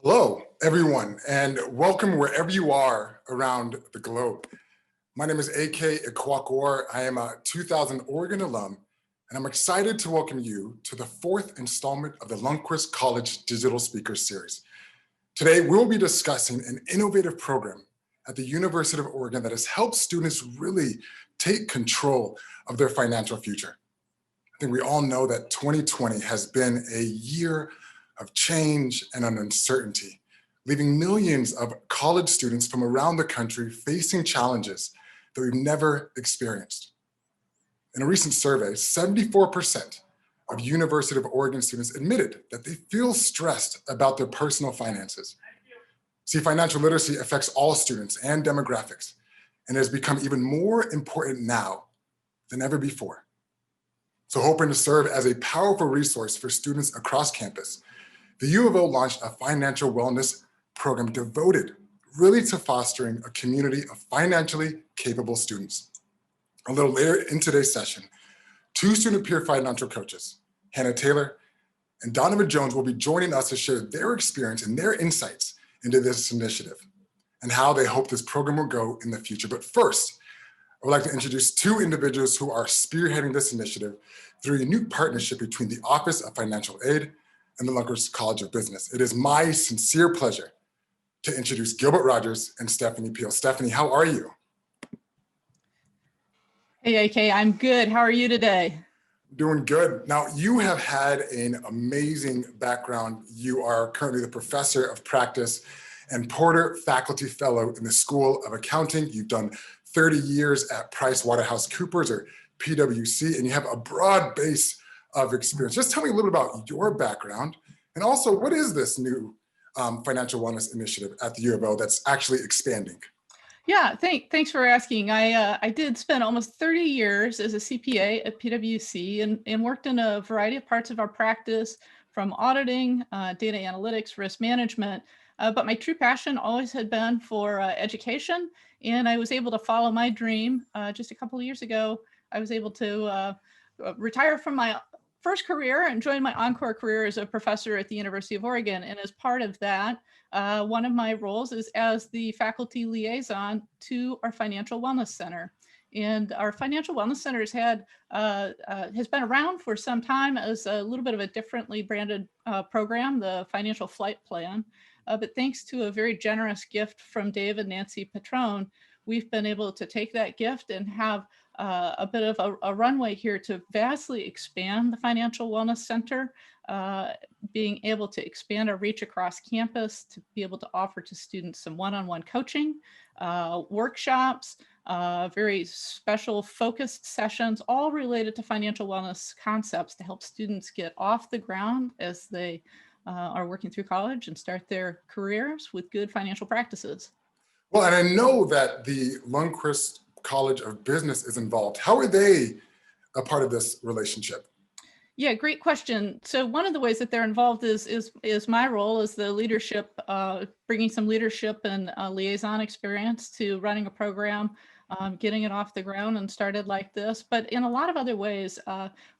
Hello, everyone, and welcome wherever you are around the globe. My name is AK Ikwuakor. I am a 2000 Oregon alum, and I'm excited to welcome you to the fourth installment of the Lundquist College Digital Speaker Series. Today, we'll be discussing an innovative program at the University of Oregon that has helped students really take control of their financial future. I think we all know that 2020 has been a year of change and an uncertainty, leaving millions of college students from around the country facing challenges that we've never experienced. In a recent survey, 74% of University of Oregon students admitted that they feel stressed about their personal finances. See, financial literacy affects all students and demographics, and has become even more important now than ever before. So hoping to serve as a powerful resource for students across campus, the U of O launched a financial wellness program devoted really to fostering a community of financially capable students. A little later in today's session, two student peer financial coaches, Taylor and Donovan Jones, will be joining us to share their experience and their insights into this initiative and how they hope this program will go in the future. But first, I would like to introduce two individuals who are spearheading this initiative through a unique partnership between the Office of Financial Aid and the Lundquist College of Business. It is my sincere pleasure to introduce Gilbert Rogers and Stephanie Peel. Stephanie, how are you? Hey, AK, I'm good. How are you today? Doing good. Now, you have had an amazing background. You are currently the professor of practice and Porter Faculty Fellow in the School of Accounting. You've done 30 years at PricewaterhouseCoopers or PwC, and you have a broad base of experience. Just tell me a little bit about your background, and also what is this new financial wellness initiative at the U of O that's actually expanding? Yeah, thanks for asking. I did spend almost 30 years as a CPA at PwC and worked in a variety of parts of our practice, from auditing, data analytics, risk management, but my true passion always had been for education, and I was able to follow my dream. Just a couple of years ago, I was able to retire from my first career and joined my encore career as a professor at the University of Oregon. And as part of that, one of my roles is as the faculty liaison to our Financial Wellness Center. And our Financial Wellness Center has been around for some time as a little bit of a differently branded program, the Financial Flight Plan. But thanks to a very generous gift from Dave and Nancy Petrone, we've been able to take that gift and have a bit of a runway here to vastly expand the Financial Wellness Center, being able to expand our reach across campus, to be able to offer to students some one-on-one coaching, workshops, very special focused sessions, all related to financial wellness concepts to help students get off the ground as they are working through college and start their careers with good financial practices. Well, and I know that the Lundquist College of Business is involved. How are they a part of this relationship? Yeah, great question. So one of the ways that they're involved is my role as the leadership, bringing some leadership and liaison experience to running a program, getting it off the ground and started like this. But in a lot of other ways,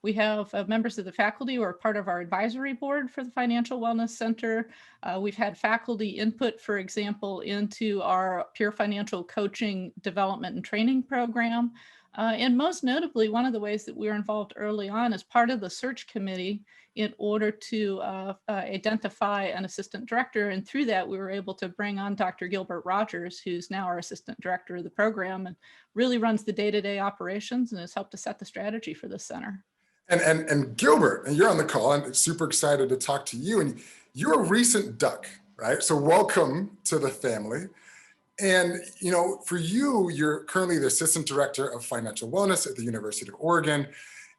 we have members of the faculty who are part of our advisory board for the Financial Wellness Center. We've had faculty input, for example, into our peer financial coaching development and training program. And most notably, one of the ways that we were involved early on as part of the search committee in order to identify an assistant director. And through that, we were able to bring on Dr. Gilbert Rogers, who's now our assistant director of the program and really runs the day-to-day operations and has helped to set the strategy for this center. And Gilbert, and you're on the call. I'm super excited to talk to you. And you're a recent duck, right? So welcome to the family. And for you, you're currently the Assistant Director of Financial Wellness at the University of Oregon,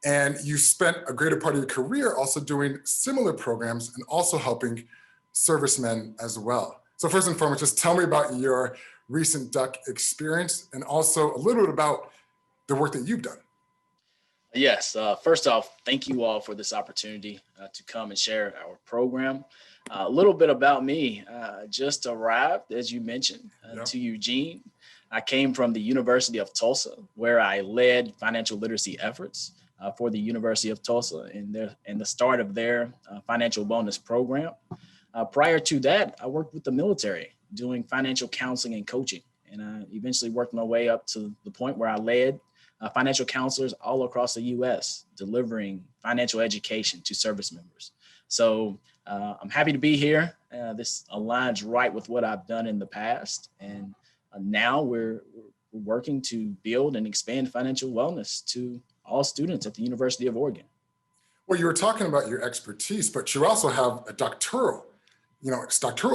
and you spent a greater part of your career also doing similar programs and also helping servicemen as well. So first and foremost, just tell me about your recent duck experience and also a little bit about the work that you've done. Yes, first off, thank you all for this opportunity to come and share our program. A little bit about me. Just arrived, as you mentioned, to Eugene. I came from the University of Tulsa, where I led financial literacy efforts for the University of Tulsa in the start of their financial wellness program. Prior to that, I worked with the military doing financial counseling and coaching. And I eventually worked my way up to the point where I led financial counselors all across the US, delivering financial education to service members. So I'm happy to be here. This aligns right with what I've done in the past. And now we're working to build and expand financial wellness to all students at the University of Oregon. Well, you were talking about your expertise, but you also have a doctoral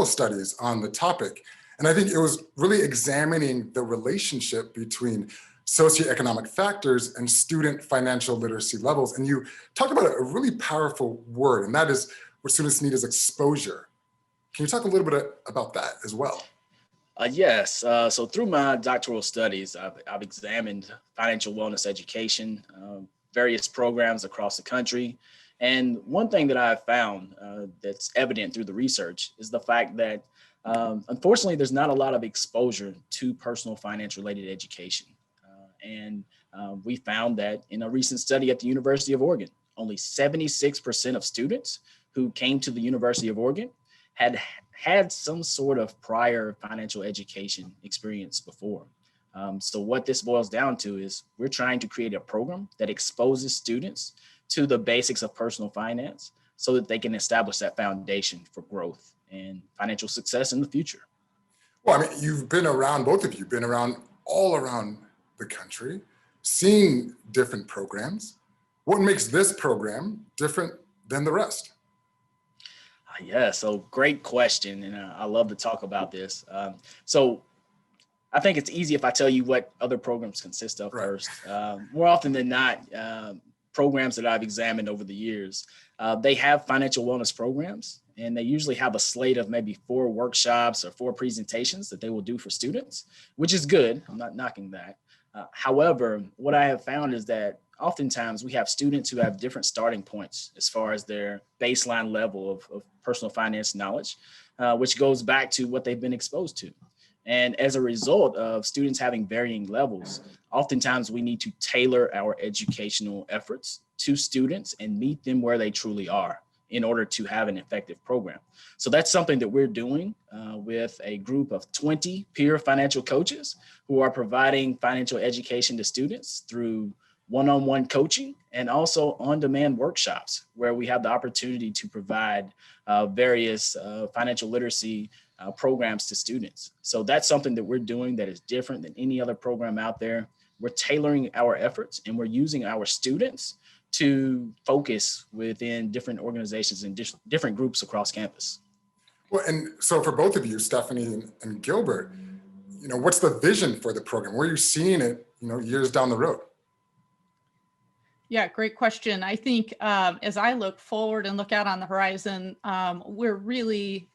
studies on the topic. And I think it was really examining the relationship between socioeconomic factors and student financial literacy levels. And you talked about a really powerful word, and that is what students need is exposure. Can you talk a little bit about that as well? Yes. So through my doctoral studies, I've examined financial wellness education, various programs across the country. And one thing that I've found that's evident through the research is the fact that, unfortunately, there's not a lot of exposure to personal finance related education. And we found that in a recent study at the University of Oregon, only 76% of students who came to the University of Oregon had some sort of prior financial education experience before. So what this boils down to is we're trying to create a program that exposes students to the basics of personal finance so that they can establish that foundation for growth and financial success in the future. Well, I mean, you've been around, both of you, been around all around the country, seeing different programs. What makes this program different than the rest? Yeah, so great question. And I love to talk about this. So I think it's easy if I tell you what other programs consist of first. More often than not, programs that I've examined over the years, they have financial wellness programs, and they usually have a slate of maybe 4 workshops or 4 presentations that they will do for students, which is good. I'm not knocking that. However, what I have found is that oftentimes we have students who have different starting points as far as their baseline level of personal finance knowledge, which goes back to what they've been exposed to. And as a result of students having varying levels, oftentimes we need to tailor our educational efforts to students and meet them where they truly are in order to have an effective program. So that's something that we're doing with a group of 20 peer financial coaches who are providing financial education to students through one-on-one coaching and also on-demand workshops where we have the opportunity to provide various financial literacy programs to students. So that's something that we're doing that is different than any other program out there. We're tailoring our efforts and we're using our students to focus within different organizations and different groups across campus. Well, and so for both of you, Stephanie and Gilbert, what's the vision for the program? Where are you seeing it, years down the road? Yeah, great question. I think as I look forward and look out on the horizon, we're really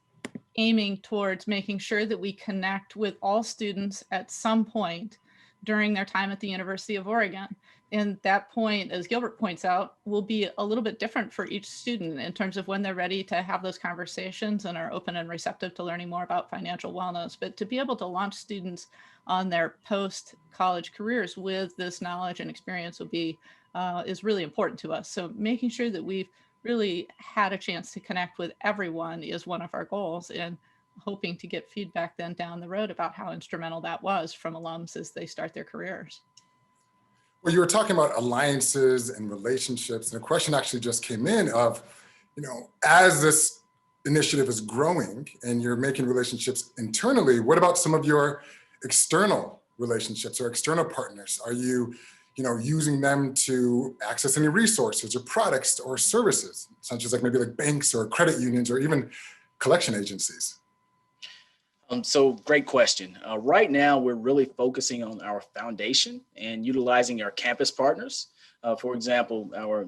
aiming towards making sure that we connect with all students at some point during their time at the University of Oregon. And that point, as Gilbert points out, will be a little bit different for each student in terms of when they're ready to have those conversations and are open and receptive to learning more about financial wellness. But to be able to launch students on their post-college careers with this knowledge and experience will be is really important to us. So making sure that we've really had a chance to connect with everyone is one of our goals, and hoping to get feedback then down the road about how instrumental that was from alums as they start their careers. Well, you were talking about alliances and relationships, and a question actually just came in of, as this initiative is growing and you're making relationships internally, what about some of your external relationships or external partners? Are you, using them to access any resources or products or services, such as maybe banks or credit unions or even collection agencies? So great question. Right now, we're really focusing on our foundation and utilizing our campus partners. For example, our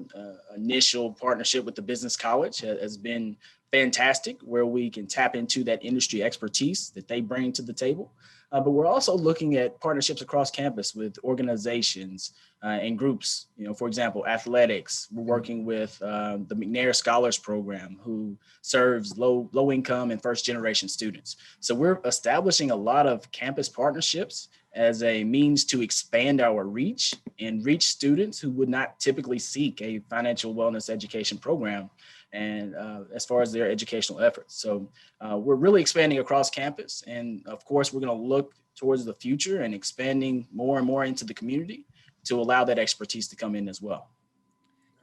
initial partnership with the Business College has been fantastic, where we can tap into that industry expertise that they bring to the table. But we're also looking at partnerships across campus with organizations and groups. For example, athletics. We're working with the McNair Scholars Program, who serves low income and first generation students. So we're establishing a lot of campus partnerships as a means to expand our reach and reach students who would not typically seek a financial wellness education program and as far as their educational efforts. So we're really expanding across campus. And of course, we're going to look towards the future and expanding more and more into the community to allow that expertise to come in as well.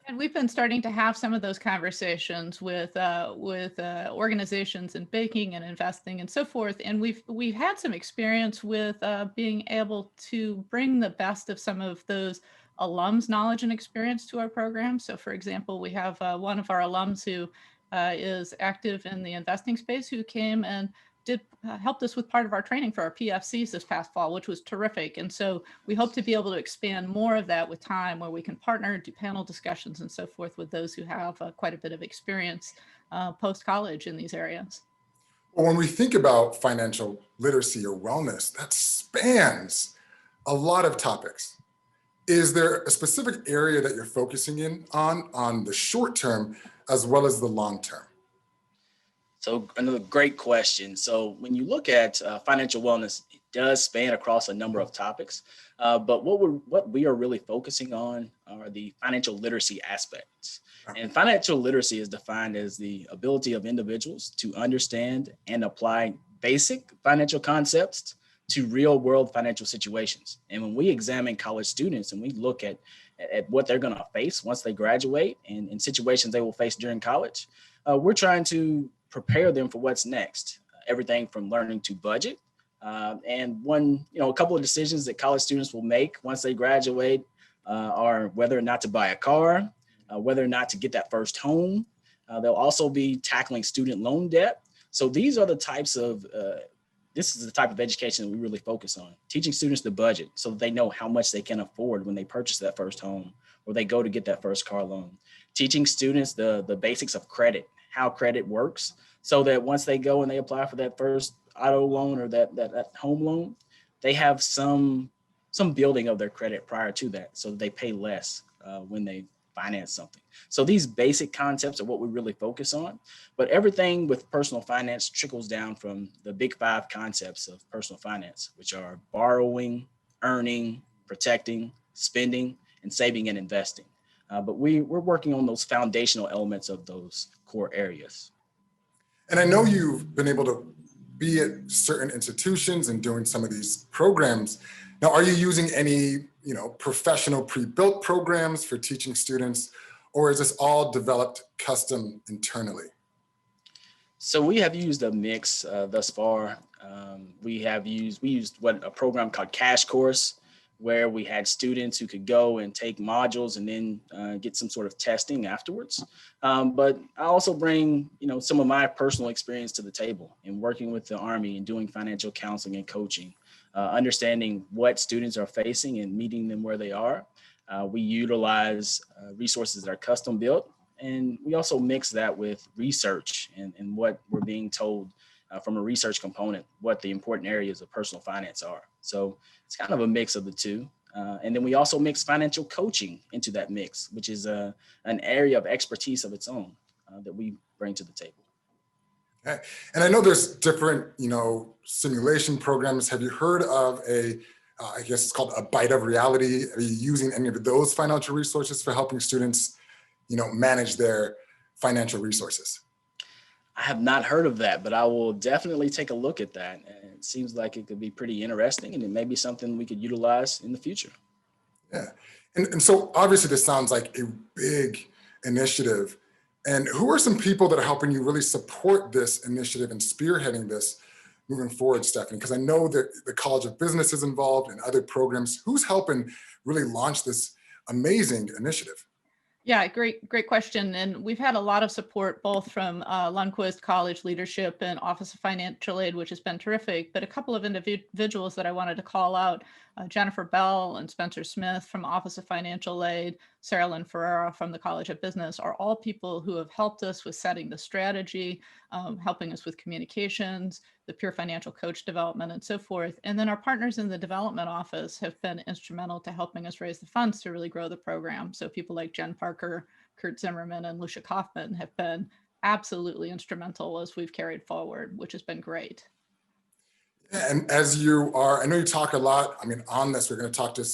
And we've been starting to have some of those conversations with organizations in banking and investing and so forth. And we've had some experience with being able to bring the best of some of those alums' knowledge and experience to our program. So, for example, we have one of our alums who is active in the investing space who came and helped us with part of our training for our PFCs this past fall, which was terrific. And so we hope to be able to expand more of that with time, where we can partner, do panel discussions and so forth with those who have quite a bit of experience post-college in these areas. Well, when we think about financial literacy or wellness, that spans a lot of topics. Is there a specific area that you're focusing in on the short term as well as the long term? So another great question. So when you look at financial wellness, it does span across a number of topics. But what we are really focusing on are the financial literacy aspects. And financial literacy is defined as the ability of individuals to understand and apply basic financial concepts to real world financial situations. And when we examine college students and we look at what they're going to face once they graduate and situations they will face during college, we're trying to prepare them for what's next. Everything from learning to budget. And a couple of decisions that college students will make once they graduate are whether or not to buy a car, whether or not to get that first home. They'll also be tackling student loan debt. So these are the types of, this is the type of education that we really focus on, teaching students the budget so that they know how much they can afford when they purchase that first home or they go to get that first car loan. Teaching students the basics of credit, how credit works, so that once they go and they apply for that first auto loan or that home loan, they have some building of their credit prior to that, so that they pay less when they finance something. So these basic concepts are what we really focus on, but everything with personal finance trickles down from the big 5 concepts of personal finance, which are borrowing, earning, protecting, spending, and saving and investing. But we're working on those foundational elements of those core areas. And I know you've been able to be at certain institutions and doing some of these programs. Now, are you using any, professional pre-built programs for teaching students, or is this all developed custom internally? So we have used a mix thus far. We used a program called Cash Course, where we had students who could go and take modules and then get some sort of testing afterwards. But I also bring, some of my personal experience to the table in working with the Army and doing financial counseling and coaching, understanding what students are facing and meeting them where they are. We utilize resources that are custom built, and we also mix that with research and what we're being told from a research component, what the important areas of personal finance are. So it's kind of a mix of the two. And then we also mix financial coaching into that mix, which is an area of expertise of its own that we bring to the table. Okay. And I know there's different, simulation programs. Have you heard of I guess it's called a bite of reality? Are you using any of those financial resources for helping students, manage their financial resources? I have not heard of that, but I will definitely take a look at that. And it seems like it could be pretty interesting, and it may be something we could utilize in the future. Yeah. And so obviously this sounds like a big initiative. And who are some people that are helping you really support this initiative and spearheading this moving forward, Stephanie? Because I know that the College of Business is involved and other programs. Who's helping really launch this amazing initiative? Yeah, great question. And we've had a lot of support both from Lundquist College leadership and Office of Financial Aid, which has been terrific. But a couple of individuals that I wanted to call out, Jennifer Bell and Spencer Smith from Office of Financial Aid, Sarah Lynn Ferreira from the College of Business, are all people who have helped us with setting the strategy, helping us with communications, the peer financial coach development, and so forth. And then our partners in the development office have been instrumental to helping us raise the funds to really grow the program. So people like Jen Parker, Kurt Zimmerman, and Lucia Kaufman have been absolutely instrumental as we've carried forward, which has been great. And as you are, I know you talk a lot, I mean, on this, we're going to talk to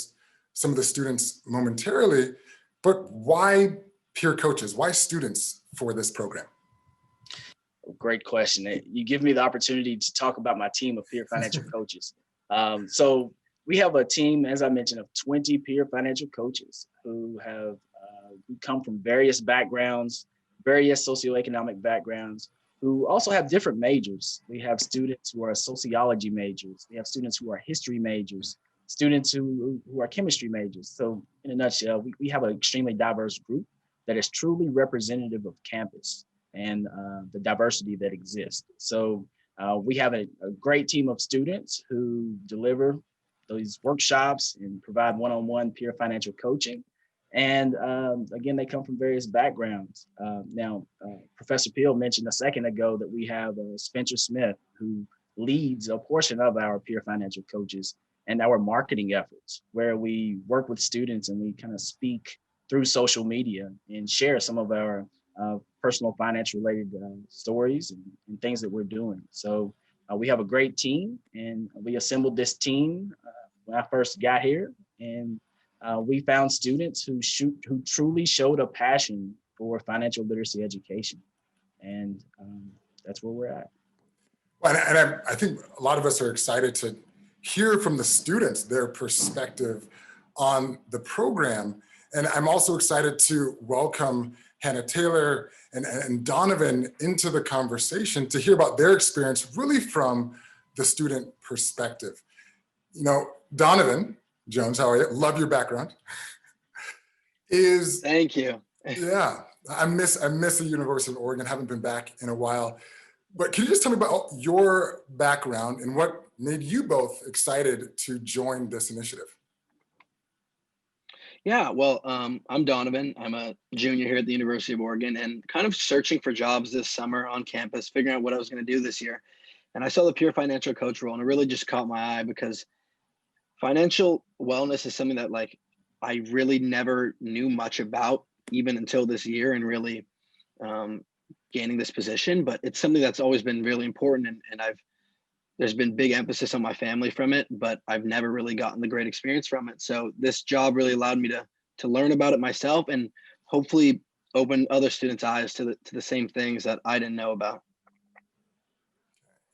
some of the students momentarily, but why peer coaches? Why students for this program? Great question. You give me the opportunity to talk about my team of peer financial coaches. So we have a team, as I mentioned, of 20 peer financial coaches who have who come from various backgrounds, various socioeconomic backgrounds, who also have different majors. We have students who are sociology majors. We have students who are history majors, students who are chemistry majors. So in a nutshell, we have an extremely diverse group that is truly representative of campus and the diversity that exists. So we have a great team of students who deliver these workshops and provide one-on-one peer financial coaching. And again, they come from various backgrounds. Now, Professor Peel mentioned a second ago that we have Spencer Smith, who leads a portion of our peer financial coaches and our marketing efforts, where we work with students and we kind of speak through social media and share some of our personal finance related stories and things that we're doing. So we have a great team, and we assembled this team when I first got here, and we found students who truly showed a passion for financial literacy education, and that's where we're at. And I think a lot of us are excited to hear from the students, their perspective on the program. And I'm also excited to welcome Hannah Taylor and Donovan into the conversation to hear about their experience really from the student perspective. You know, Donovan Jones, how are you? Love your background. Thank you. Yeah, I miss the University of Oregon, haven't been back in a while. But can you just tell me about your background and what made you both excited to join this initiative? Yeah, well, I'm Donovan. I'm a junior here at the University of Oregon and kind of searching for jobs this summer on campus, figuring out what I was going to do this year. And I saw the peer financial coach role, and it really just caught my eye because financial wellness is something that I really never knew much about even until this year and really gaining this position. But it's something that's always been really important, and there's been big emphasis on my family from it, but I've never really gotten the great experience from it. So this job really allowed me to learn about it myself and hopefully open other students' eyes to the same things that I didn't know about.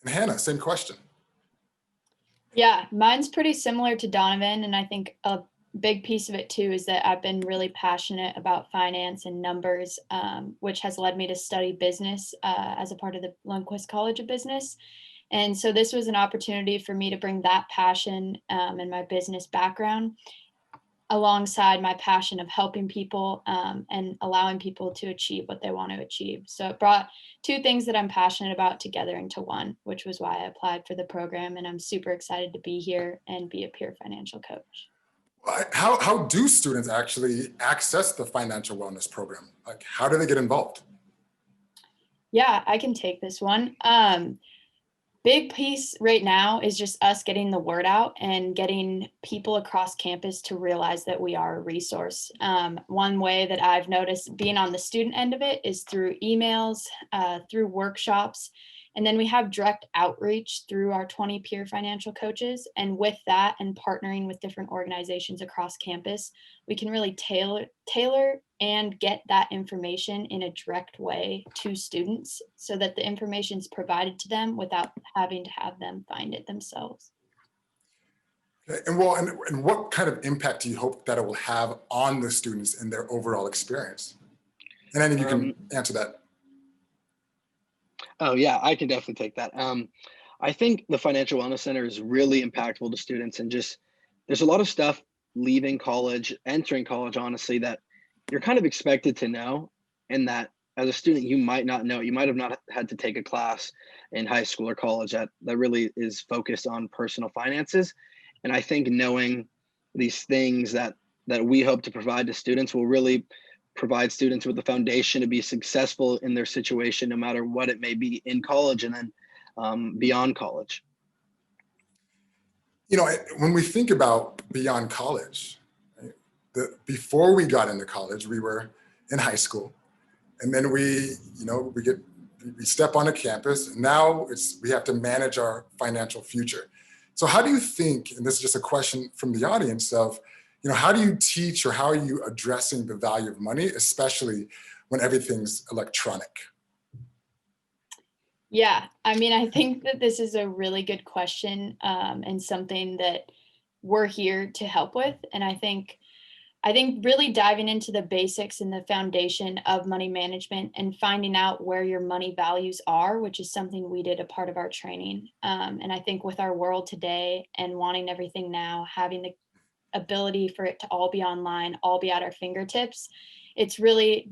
And Hannah, same question. Yeah, mine's pretty similar to Donovan, and I think a big piece of it too is that I've been really passionate about finance and numbers, which has led me to study business as a part of the Lundquist College of Business. And so this was an opportunity for me to bring that passion and my business background alongside my passion of helping people and allowing people to achieve what they want to achieve. So it brought two things that I'm passionate about together into one, which was why I applied for the program. And I'm super excited to be here and be a peer financial coach. How do students actually access the financial wellness program? Like, how do they get involved? Yeah, I can take this one. Big piece right now is just us getting the word out and getting people across campus to realize that we are a resource. One way that I've noticed being on the student end of it is through emails, through workshops, and then we have direct outreach through our 20 peer financial coaches. And with that and partnering with different organizations across campus, we can really tailor and get that information in a direct way to students so that the information is provided to them without having to have them find it themselves. Okay. And what kind of impact do you hope that it will have on the students and their overall experience? And then you can answer that. Oh yeah, I can definitely take that. I think the Financial Wellness Center is really impactful to students, and just there's a lot of stuff leaving college, entering college, honestly, that you're kind of expected to know, and that as a student you might not know. You might have not had to take a class in high school or college that really is focused on personal finances. And I think knowing these things that we hope to provide to students will really provide students with the foundation to be successful in their situation, no matter what it may be in college and then beyond college. You know, when we think about beyond college, right, before we got into college, we were in high school, and then we get we step on a campus. Now we have to manage our financial future. So how do you think, and this is just a question from the audience of, how do you teach or how are you addressing the value of money, especially when everything's electronic? Yeah, I mean, I think that this is a really good question, and something that we're here to help with. And I think really diving into the basics and the foundation of money management and finding out where your money values are, which is something we did a part of our training. And I think with our world today and wanting everything now, having the ability for it to all be online, all be at our fingertips, it's really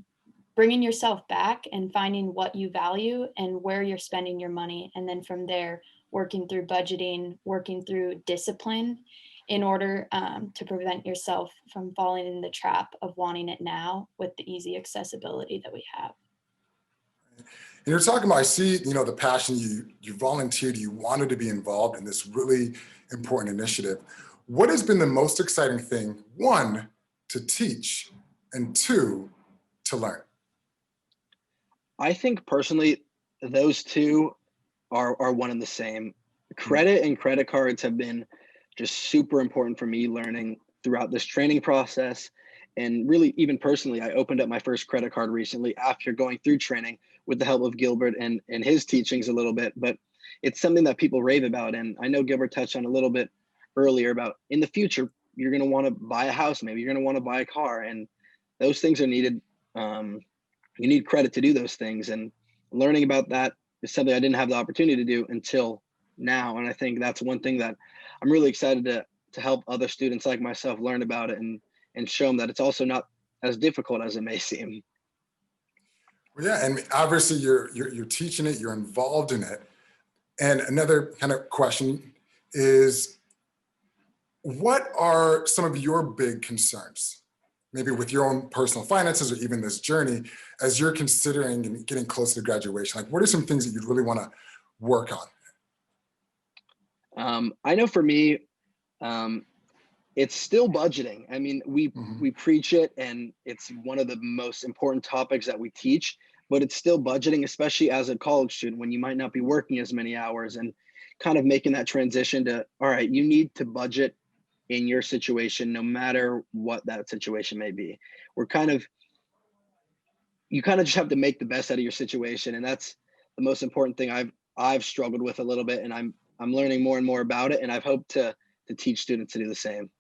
bringing yourself back and finding what you value and where you're spending your money. And then from there, working through budgeting, working through discipline in order to prevent yourself from falling in the trap of wanting it now with the easy accessibility that we have. And you're talking about, I see, the passion, you volunteered, you wanted to be involved in this really important initiative. What has been the most exciting thing, one, to teach, and two, to learn? I think personally, those two are one and the same. Credit and credit cards have been just super important for me learning throughout this training process. And really, even personally, I opened up my first credit card recently after going through training with the help of Gilbert and his teachings a little bit. But it's something that people rave about. And I know Gilbert touched on a little bit earlier about in the future, you're going to want to buy a house, maybe you're going to want to buy a car. And those things are needed. You need credit to do those things, and learning about that is something I didn't have the opportunity to do until now. And I think that's one thing that I'm really excited to help other students like myself learn about it and show them that it's also not as difficult as it may seem. Well, yeah, and obviously you're teaching it, you're involved in it. And another kind of question is, what are some of your big concerns? Maybe with your own personal finances or even this journey, as you're considering and getting closer to graduation, like what are some things that you'd really want to work on? I know for me, it's still budgeting. I mean, we preach it, and it's one of the most important topics that we teach, but it's still budgeting, especially as a college student when you might not be working as many hours, and kind of making that transition to, all right, you need to budget in your situation, no matter what that situation may be. You kind of just have to make the best out of your situation. And that's the most important thing I've struggled with a little bit, and I'm learning more and more about it. And I've hoped to teach students to do the same.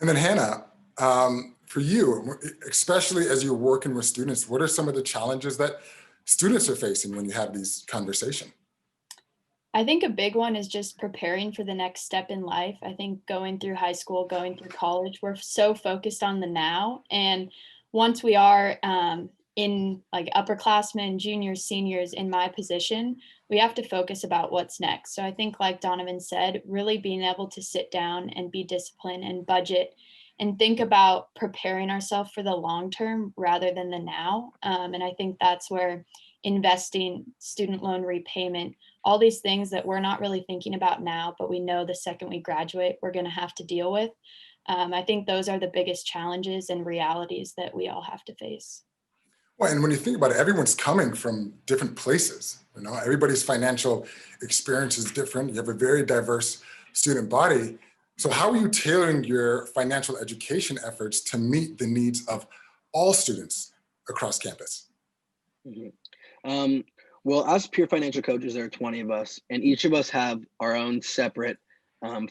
And then Hannah, for you, especially as you're working with students, what are some of the challenges that students are facing when you have these conversations? I think a big one is just preparing for the next step in life. I think going through high school, going through college, we're so focused on the now. And once we are in like upperclassmen, juniors, seniors in my position, we have to focus about what's next. So I think, like Donovan said, really being able to sit down and be disciplined and budget and think about preparing ourselves for the long term rather than the now. And I think that's where investing, student loan repayment, all these things that we're not really thinking about now, but we know the second we graduate, we're going to have to deal with. I think those are the biggest challenges and realities that we all have to face. Well, and when you think about it, everyone's coming from different places. Everybody's financial experience is different. You have a very diverse student body. So how are you tailoring your financial education efforts to meet the needs of all students across campus? Well, as peer financial coaches, there are 20 of us, and each of us have our own separate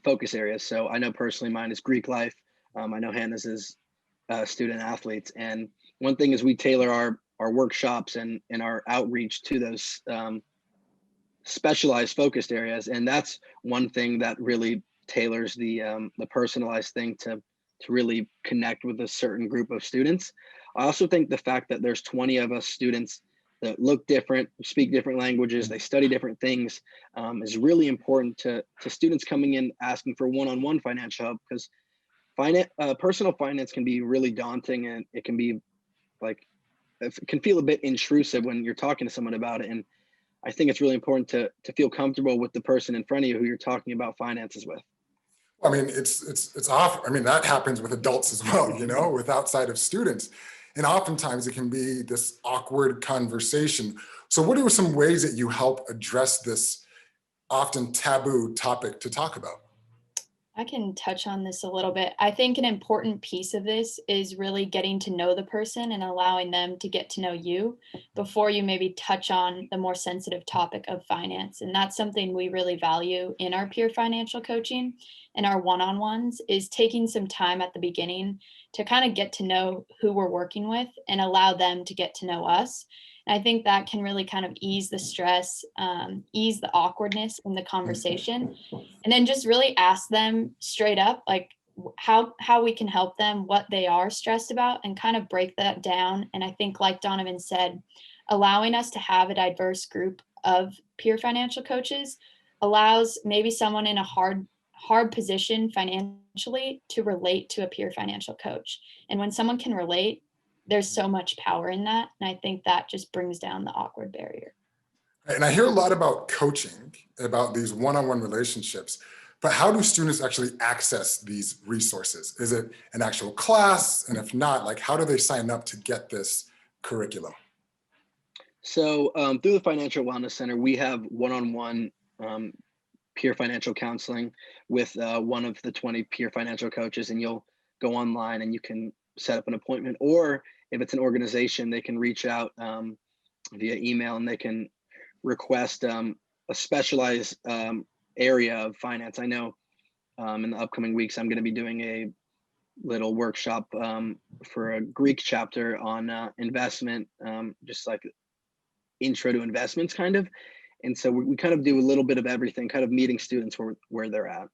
focus areas. So I know personally mine is Greek life. I know Hannah's is student athletes. And one thing is we tailor our workshops and our outreach to those specialized focused areas. And that's one thing that really tailors the personalized thing to really connect with a certain group of students. I also think the fact that there's 20 of us students that look different, speak different languages, they study different things, is really important to students coming in asking for one-on-one financial help, because personal finance can be really daunting, and it can be it can feel a bit intrusive when you're talking to someone about it. And I think it's really important to feel comfortable with the person in front of you who you're talking about finances with. I mean, it's off. I mean, that happens with adults as well, with outside of students. And oftentimes it can be this awkward conversation. So what are some ways that you help address this often taboo topic to talk about? I can touch on this a little bit. I think an important piece of this is really getting to know the person and allowing them to get to know you before you maybe touch on the more sensitive topic of finance. And that's something we really value in our peer financial coaching and our one-on-ones, is taking some time at the beginning to kind of get to know who we're working with and allow them to get to know us. And I think that can really kind of ease the stress, ease the awkwardness in the conversation, and then just really ask them straight up, like how we can help them, what they are stressed about, and kind of break that down. And I think, like Donovan said, allowing us to have a diverse group of peer financial coaches allows maybe someone in a hard position financially to relate to a peer financial coach. And when someone can relate, there's so much power in that. And I think that just brings down the awkward barrier. And I hear a lot about coaching, about these one-on-one relationships, but how do students actually access these resources? Is it an actual class? And if not, like, how do they sign up to get this curriculum? So through the Financial Wellness Center, we have one-on-one peer financial counseling with one of the 20 peer financial coaches, and you'll go online and you can set up an appointment, or if it's an organization, they can reach out via email and they can request a specialized area of finance. I know in the upcoming weeks, I'm going to be doing a little workshop for a Greek chapter on investment, just like intro to investments kind of. And so we kind of do a little bit of everything, kind of meeting students where they're at.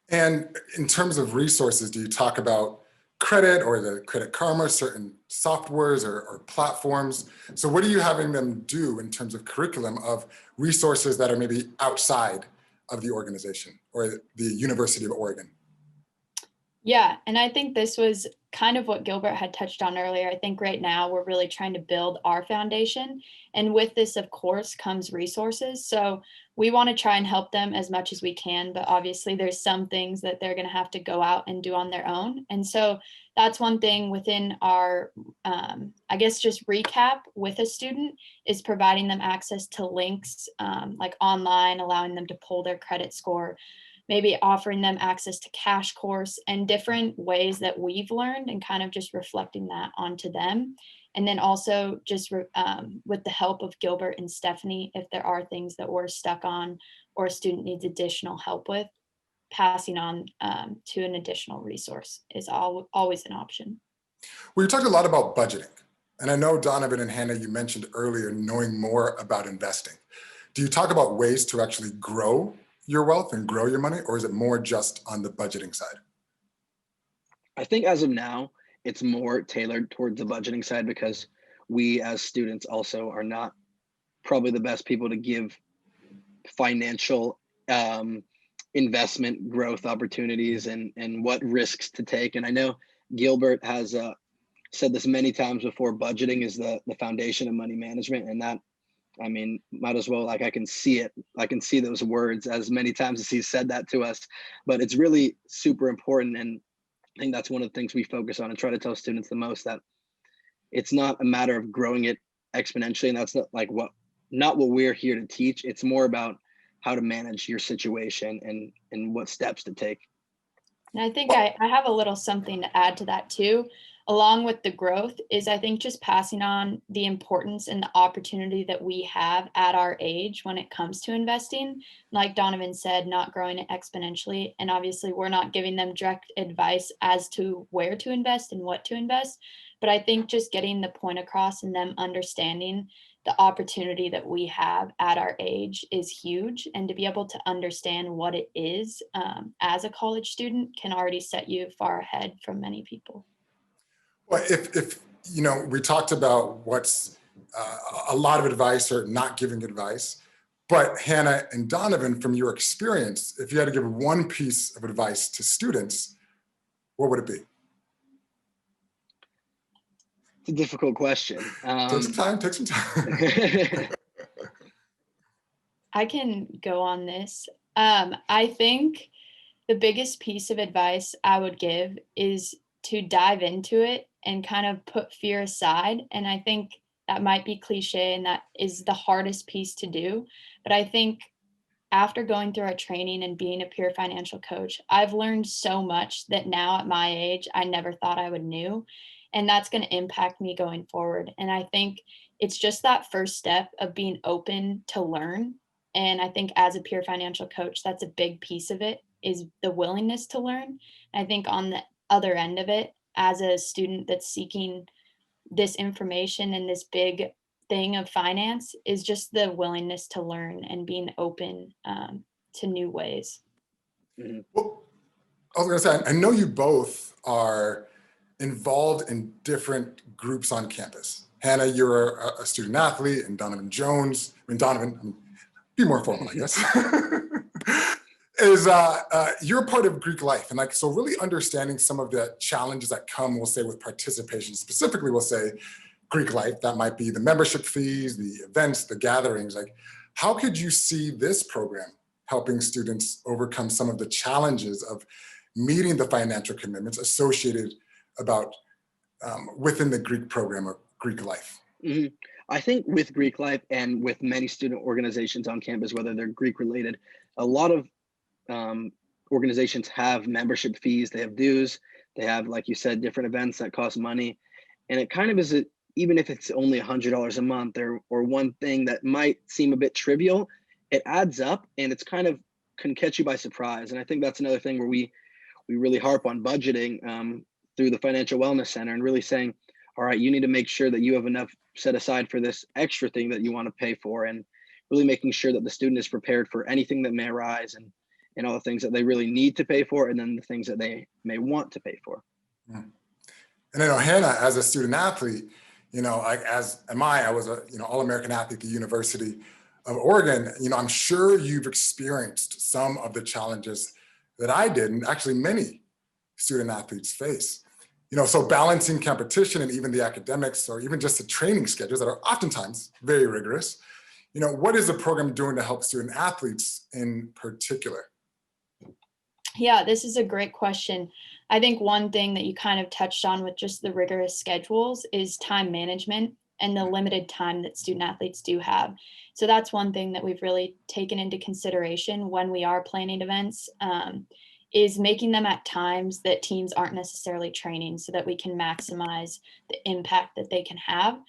And in terms of resources, do you talk about credit or the Credit Karma, certain softwares or platforms? So what are you having them do in terms of curriculum of resources that are maybe outside of the organization or the University of Oregon? Yeah, and I think this was kind of what Gilbert had touched on earlier. I think right now we're really trying to build our foundation. And with this, of course, comes resources. So we want to try and help them as much as we can. But obviously, there's some things that they're going to have to go out and do on their own. And so that's one thing within our, I guess, just recap with a student is providing them access to links like online, allowing them to pull their credit score, maybe offering them access to cash course and different ways that we've learned, and kind of just reflecting that onto them. And then also just with the help of Gilbert and Stephanie, if there are things that we're stuck on or a student needs additional help with, passing on to an additional resource is always an option. Well, you talked a lot about budgeting. And I know Donovan and Hannah, you mentioned earlier, knowing more about investing. Do you talk about ways to actually grow your wealth and grow your money, or is it more just on the budgeting side? I think as of now, it's more tailored towards the budgeting side because we as students also are not probably the best people to give financial investment growth opportunities and what risks to take. And I know Gilbert has said this many times before, budgeting is the foundation of money management. And that, I mean, might as well, like, I can see it. I can see those words as many times as he's said that to us, but it's really super important. And I think that's one of the things we focus on and try to tell students the most, that it's not a matter of growing it exponentially. And that's not what we're here to teach. It's more about how to manage your situation and what steps to take. And I think I have a little something to add to that too, along with the growth, is I think just passing on the importance and the opportunity that we have at our age when it comes to investing. Like Donovan said, not growing it exponentially. And obviously we're not giving them direct advice as to where to invest and what to invest. But I think just getting the point across and them understanding the opportunity that we have at our age is huge. And to be able to understand what it is as a college student can already set you far ahead from many people. Well, if you know, we talked about what's a lot of advice or not giving advice, but Hannah and Donovan, from your experience, if you had to give one piece of advice to students, what would it be? It's a difficult question. Take some time. I can go on this. I think the biggest piece of advice I would give is to dive into it and kind of put fear aside. And I think that might be cliche and that is the hardest piece to do. But I think after going through our training and being a peer financial coach, I've learned so much that now at my age, I never thought I would know. And that's going to impact me going forward. And I think it's just that first step of being open to learn. And I think as a peer financial coach, that's a big piece of it, is the willingness to learn. I think on the other end of it, as a student that's seeking this information and this big thing of finance, is just the willingness to learn and being open to new ways. Well, I was going to say, I know you both are involved in different groups on campus. Hannah, you're a student athlete, and Donovan Jones, be more formal, I guess, is you're part of Greek life. And so really understanding some of the challenges that come, we'll say, with participation, specifically, we'll say Greek life, that might be the membership fees, the events, the gatherings. How could you see this program helping students overcome some of the challenges of meeting the financial commitments associated within the Greek program or Greek life? Mm-hmm. I think with Greek life and with many student organizations on campus, whether they're Greek related, a lot of organizations have membership fees, they have dues, they have, like you said, different events that cost money. And it kind of is, even if it's only $100 a month or one thing that might seem a bit trivial, it adds up and it's kind of can catch you by surprise. And I think that's another thing where we really harp on budgeting through the Financial Wellness Center and really saying, all right, you need to make sure that you have enough set aside for this extra thing that you want to pay for, and really making sure that the student is prepared for anything that may arise and all the thds that they really need to pay for, and then the things that they may want to pay for. And I know Hannah, as a student athlete, I was a All-American athlete at the University of Oregon. I'm sure you've experienced some of the challenges that I did, and actually many student athletes face. So balancing competition and even the academics, or even just the training schedules that are oftentimes very rigorous. What is the program doing to help student athletes in particular? Yeah, this is a great question. I think one thing that you kind of touched on with just the rigorous schedules is time management and the limited time that student athletes do have. So that's one thing that we've really taken into consideration when we are planning events, is making them at times that teams aren't necessarily training, so that we can maximize the impact that they can have.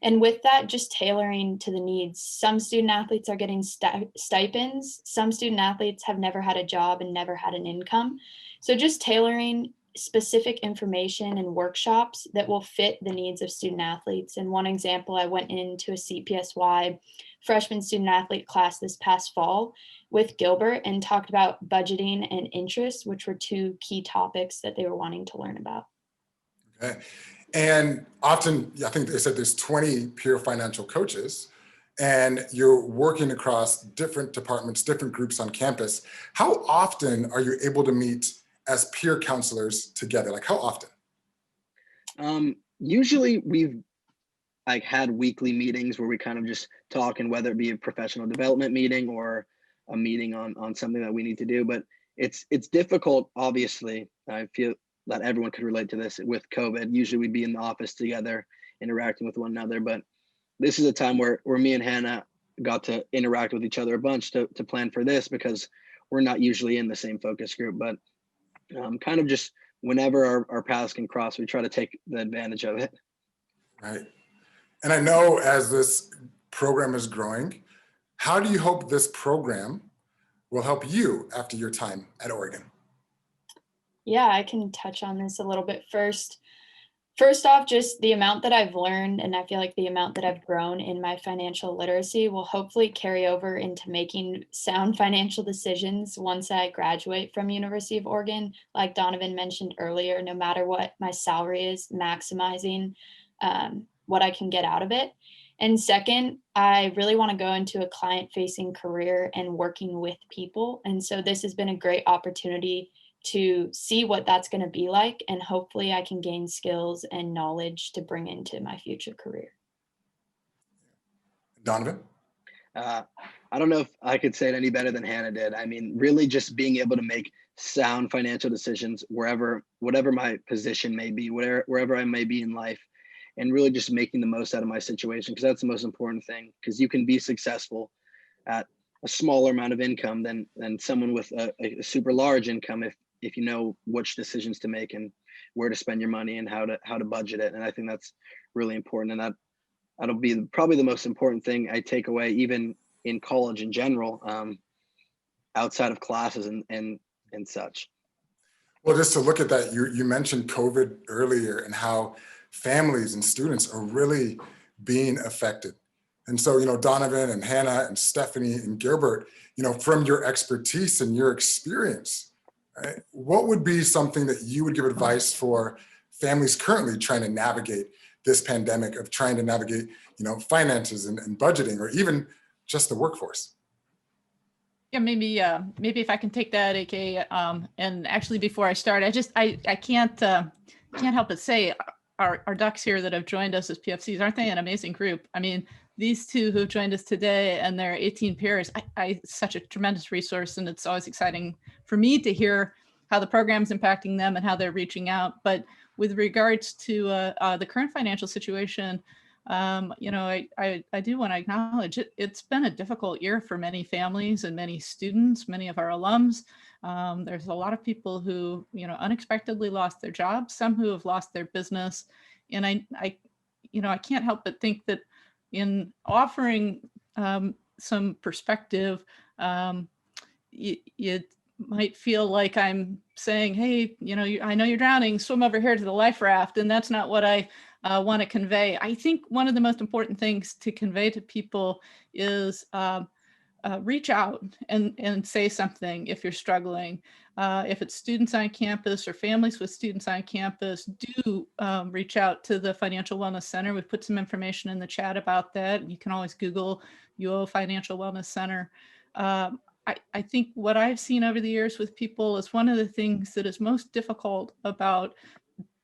And with that, just tailoring to the needs. Some student athletes are getting stipends. Some student athletes have never had a job and never had an income. So just tailoring specific information and workshops that will fit the needs of student athletes. And one example, I went into a CPSY freshman student athlete class this past fall with Gilbert and talked about budgeting and interest, which were two key topics that they were wanting to learn about. Okay. And often, I think they said there's 20 peer financial coaches, and you're working across different departments, different groups on campus. How often are you able to meet as peer counselors together? How often? Usually we've had weekly meetings where we kind of just talk, and whether it be a professional development meeting or a meeting on something that we need to do. But it's difficult, obviously. I feel that everyone could relate to this with COVID. Usually we'd be in the office together, interacting with one another. But this is a time where me and Hannah got to interact with each other a bunch to plan for this, because we're not usually in the same focus group. But kind of just whenever our paths can cross, we try to take the advantage of it. Right. And I know as this program is growing, how do you hope this program will help you after your time at Oregon? Yeah, I can touch on this a little bit first. First off, just the amount that I've learned, and I feel like the amount that I've grown in my financial literacy will hopefully carry over into making sound financial decisions once I graduate from University of Oregon. Like Donovan mentioned earlier, no matter what my salary is, maximizing what I can get out of it. And second, I really want to go into a client-facing career and working with people. And so this has been a great opportunity to see what that's going to be like, and hopefully I can gain skills and knowledge to bring into my future career. Donovan? I don't know if I could say it any better than Hannah did. I mean, really just being able to make sound financial decisions whatever my position may be, wherever I may be in life, and really just making the most out of my situation, because that's the most important thing, because you can be successful at a smaller amount of income than someone with a super large income if you know which decisions to make and where to spend your money and how to budget it. And I think that's really important, and that'll be probably the most important thing I take away, even in college in general, outside of classes and such. Well, just to look at that, you mentioned COVID earlier and how families and students are really being affected. And so, Donovan and Hannah and Stephanie and Gilbert, from your expertise and your experience, right, what would be something that you would give advice for families currently trying to navigate this pandemic, of trying to navigate, finances and budgeting, or even just the workforce? Yeah, maybe if I can take that, AK. And actually, before I start, I can't help but say our ducks here that have joined us as PFCs, aren't they an amazing group? I mean, these two who've joined us today and their 18 peers, such a tremendous resource, and it's always exciting for me to hear how the program's impacting them and how they're reaching out. But with regards to the current financial situation, I do want to acknowledge it's been a difficult year for many families and many students, many of our alums. There's a lot of people who, unexpectedly lost their jobs, some who have lost their business. And I can't help but think that in offering some perspective, it might feel like I'm saying, hey, I know you're drowning, swim over here to the life raft. And that's not what I want to convey. I think one of the most important things to convey to people is reach out and say something if you're struggling. If it's students on campus or families with students on campus, do reach out to the Financial Wellness Center. We've put some information in the chat about that. You can always Google UO Financial Wellness Center. I think what I've seen over the years with people is one of the things that is most difficult about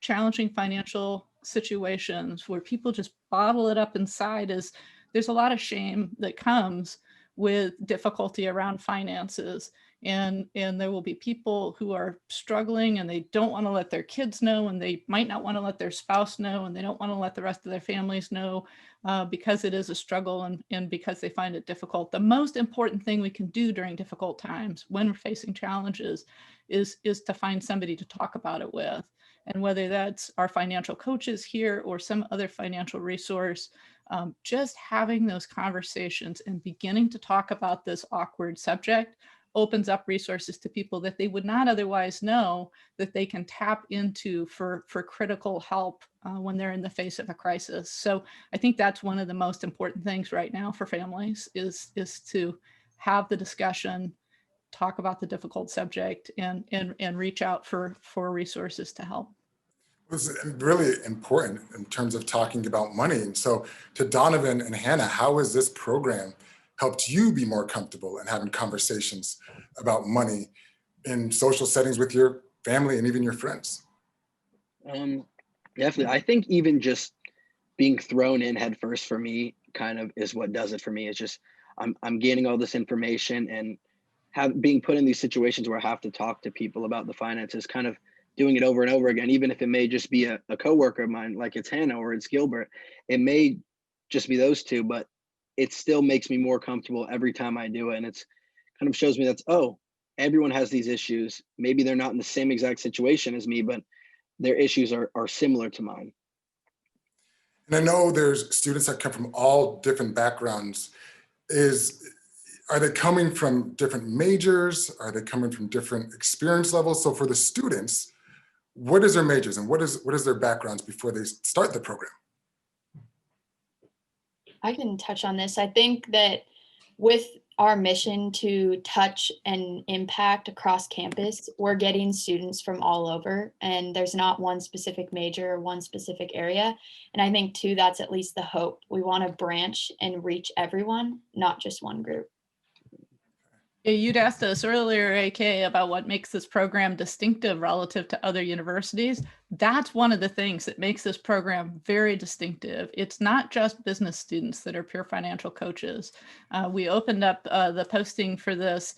challenging financial situations where people just bottle it up inside is there's a lot of shame that comes with difficulty around finances. And there will be people who are struggling and they don't want to let their kids know, and they might not want to let their spouse know, and they don't want to let the rest of their families know because it is a struggle and because they find it difficult. The most important thing we can do during difficult times when we're facing challenges is to find somebody to talk about it with. And whether that's our financial coaches here or some other financial resource, just having those conversations and beginning to talk about this awkward subject opens up resources to people that they would not otherwise know that they can tap into for critical help when they're in the face of a crisis. So I think that's one of the most important things right now for families is to have the discussion, talk about the difficult subject, and reach out for resources to help. It was really important in terms of talking about money. And so to Donovan and Hannah, how has this program helped you be more comfortable in having conversations about money in social settings with your family and even your friends? Definitely. I think even just being thrown in head first for me kind of is what does it for me. It's just I'm gaining all this information and being put in these situations where I have to talk to people about the finances, kind of doing it over and over again, even if it may just be a coworker of mine, like it's Hannah or it's Gilbert. It may just be those two, but it still makes me more comfortable every time I do it. And it's kind of shows me that's, everyone has these issues. Maybe they're not in the same exact situation as me, but their issues are similar to mine. And I know there's students that come from all different backgrounds. Are they coming from different majors? Are they coming from different experience levels? So for the students, what is their majors and what is their backgrounds before they start the program? I can touch on this. I think that with our mission to touch and impact across campus, we're getting students from all over, and there's not one specific major or one specific area. And I think too, that's at least the hope. We want to branch and reach everyone, not just one group. Yeah, you'd asked us earlier, AK, about what makes this program distinctive relative to other universities. That's one of the things that makes this program very distinctive. It's not just business students that are peer financial coaches. We opened up the posting for this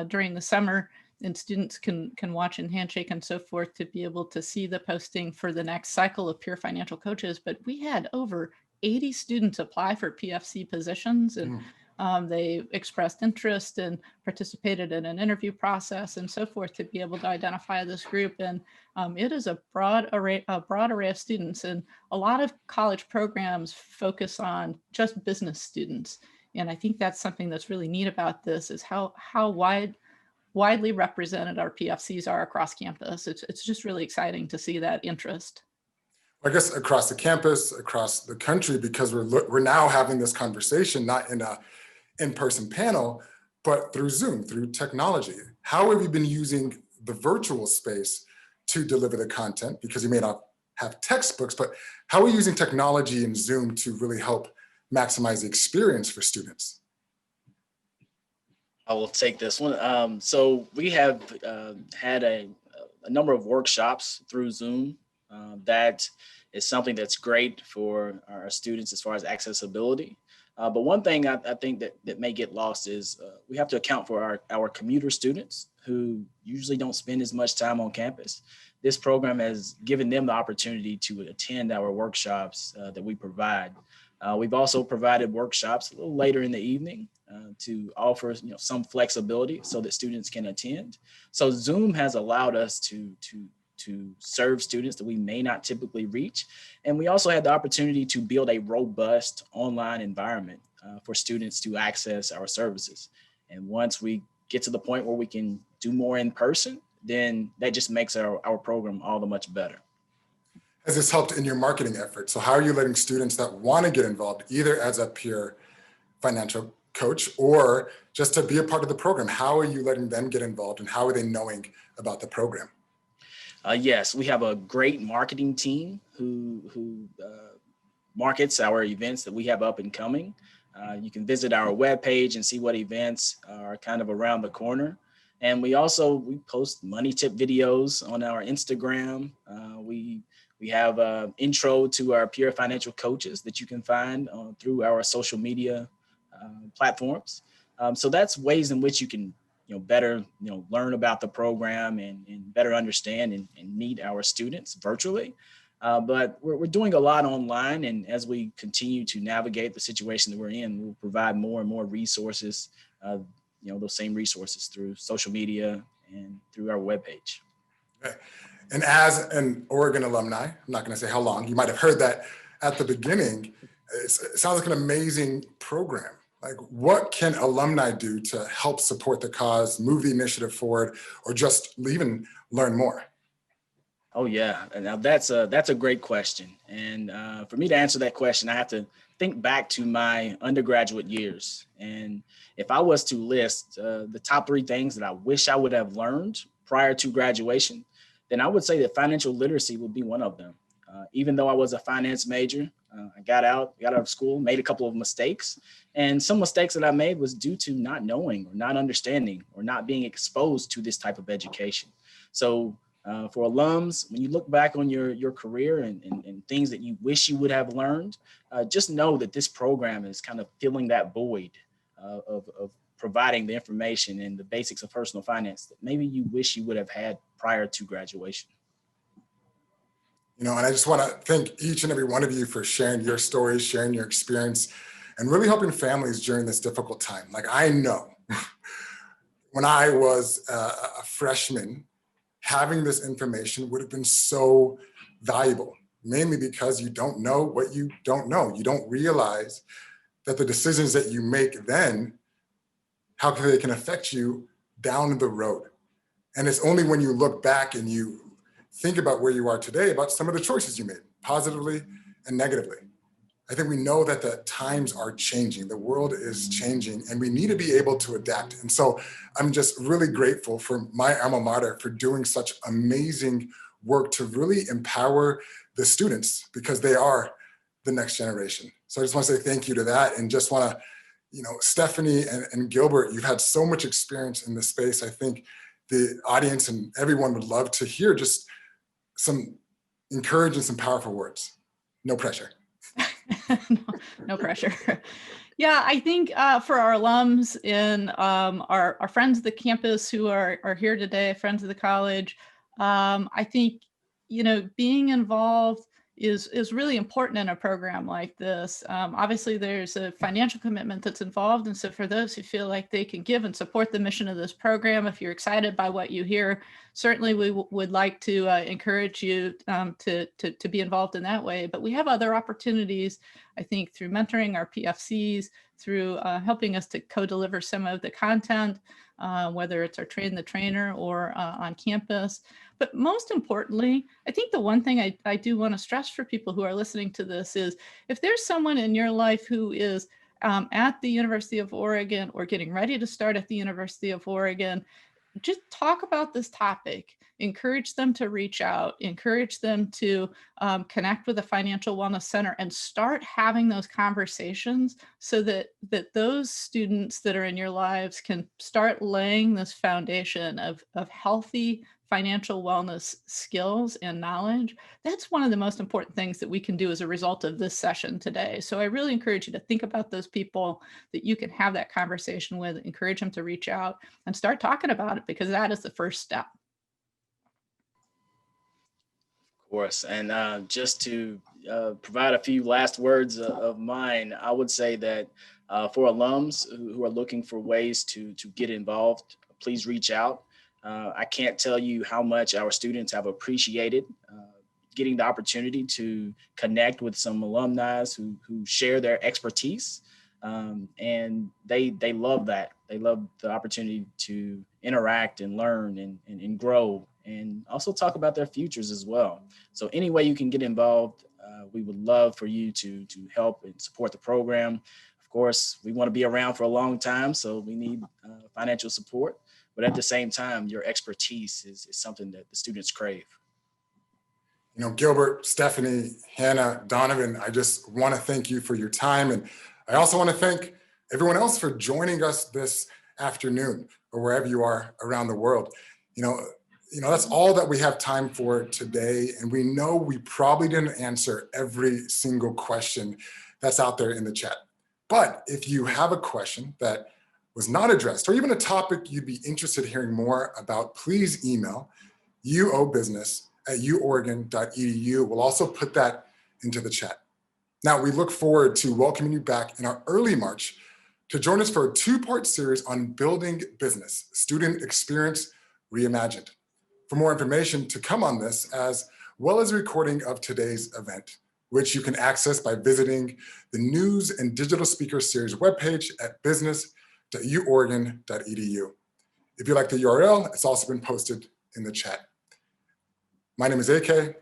during the summer, and students can watch and handshake and so forth to be able to see the posting for the next cycle of peer financial coaches. But we had over 80 students apply for PFC positions, and they expressed interest and participated in an interview process and so forth to be able to identify this group. And it is a broad array of students. And a lot of college programs focus on just business students. And I think that's something that's really neat about this, is how widely represented our PFCs are across campus. It's just really exciting to see that interest. I guess across the campus, across the country, because we're now having this conversation, not in a in-person panel, but through Zoom, through technology. How have you been using the virtual space to deliver the content? Because you may not have textbooks, but how are you using technology and Zoom to really help maximize the experience for students? I will take this one. So we have had a number of workshops through Zoom. That is something that's great for our students as far as accessibility. But one thing I think that may get lost is we have to account for our commuter students who usually don't spend as much time on campus. This program has given them the opportunity to attend our workshops that we provide. We've also provided workshops a little later in the evening to offer some flexibility so that students can attend. So Zoom has allowed us to serve students that we may not typically reach. And we also had the opportunity to build a robust online environment for students to access our services. And once we get to the point where we can do more in person, then that just makes our program all the much better. Has this helped in your marketing efforts? So how are you letting students that want to get involved, either as a peer financial coach or just to be a part of the program, how are you letting them get involved and how are they knowing about the program? Yes, we have a great marketing team who markets our events that we have up and coming. You can visit our webpage and see what events are kind of around the corner. And we post money tip videos on our Instagram. We have an intro to our peer financial coaches that you can find through our social media platforms. So that's ways in which you can better learn about the program and better understand and meet our students virtually. But we're doing a lot online, and as we continue to navigate the situation that we're in, we'll provide more and more resources, those same resources through social media and through our webpage. Okay. And as an Oregon alumni, I'm not going to say how long, you might have heard that at the beginning, it sounds like an amazing program. Like, what can alumni do to help support the cause, move the initiative forward, or just even learn more? Oh yeah, now that's a great question. And for me to answer that question, I have to think back to my undergraduate years. And if I was to list the top 3 things that I wish I would have learned prior to graduation, then I would say that financial literacy would be one of them. Even though I was a finance major, I got out of school, made a couple of mistakes. And some mistakes that I made was due to not knowing or not understanding or not being exposed to this type of education. So for alums, when you look back on your career and things that you wish you would have learned, just know that this program is kind of filling that void of providing the information and the basics of personal finance that maybe you wish you would have had prior to graduation. And I just want to thank each and every one of you for sharing your stories, sharing your experience, and really helping families during this difficult time. Like, I know when I was a freshman, having this information would have been so valuable, mainly because you don't know what you don't know. You don't realize that the decisions that you make then, how they can affect you down the road. And it's only when you look back and you think about where you are today, about some of the choices you made, positively and negatively. I think we know that the times are changing, the world is changing, and we need to be able to adapt. And so I'm just really grateful for my alma mater for doing such amazing work to really empower the students, because they are the next generation. So I just want to say thank you to that, and just want to Stephanie and Gilbert, you've had so much experience in this space. I think the audience and everyone would love to hear just some encouraging, some powerful words. No pressure. No pressure. Yeah, I think for our alums and our friends at the campus who are here today, friends of the college, I think, being involved is really important in a program like this. Obviously, there's a financial commitment that's involved. And so for those who feel like they can give and support the mission of this program, if you're excited by what you hear, certainly we would like to encourage you to be involved in that way. But we have other opportunities, I think, through mentoring our PFCs, through helping us to co-deliver some of the content, whether it's our train the trainer or on campus. But most importantly, I think the one thing I do want to stress for people who are listening to this is if there's someone in your life who is at the University of Oregon or getting ready to start at the University of Oregon, just talk about this topic, encourage them to reach out, encourage them to connect with the Financial Wellness Center and start having those conversations so that those students that are in your lives can start laying this foundation of healthy financial wellness skills and knowledge. That's one of the most important things that we can do as a result of this session today. So I really encourage you to think about those people that you can have that conversation with, encourage them to reach out and start talking about it, because that is the first step. Of course. And just to provide a few last words of mine, I would say that for alums who are looking for ways to get involved, please reach out. I can't tell you how much our students have appreciated getting the opportunity to connect with some alumni who share their expertise. And they love that. They love the opportunity to interact and learn and grow and also talk about their futures as well. So any way you can get involved, we would love for you to help and support the program. Of course, we want to be around for a long time, so we need financial support. But at the same time, your expertise is something that the students crave. Gilbert, Stephanie, Hannah, Donovan, I just want to thank you for your time. And I also want to thank everyone else for joining us this afternoon or wherever you are around the world. That's all that we have time for today. And we know we probably didn't answer every single question that's out there in the chat. But if you have a question that was not addressed, or even a topic you'd be interested in hearing more about, please email uobusiness@uoregon.edu. We'll also put that into the chat. Now, we look forward to welcoming you back in our early March to join us for a two-part series on building business, student experience reimagined. For more information to come on this, as well as a recording of today's event, which you can access by visiting the News and Digital Speaker Series webpage at business.uoregon.edu. If you like the URL, it's also been posted in the chat. My name is AK.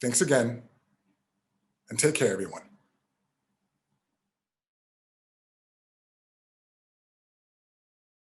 Thanks again, and take care, everyone.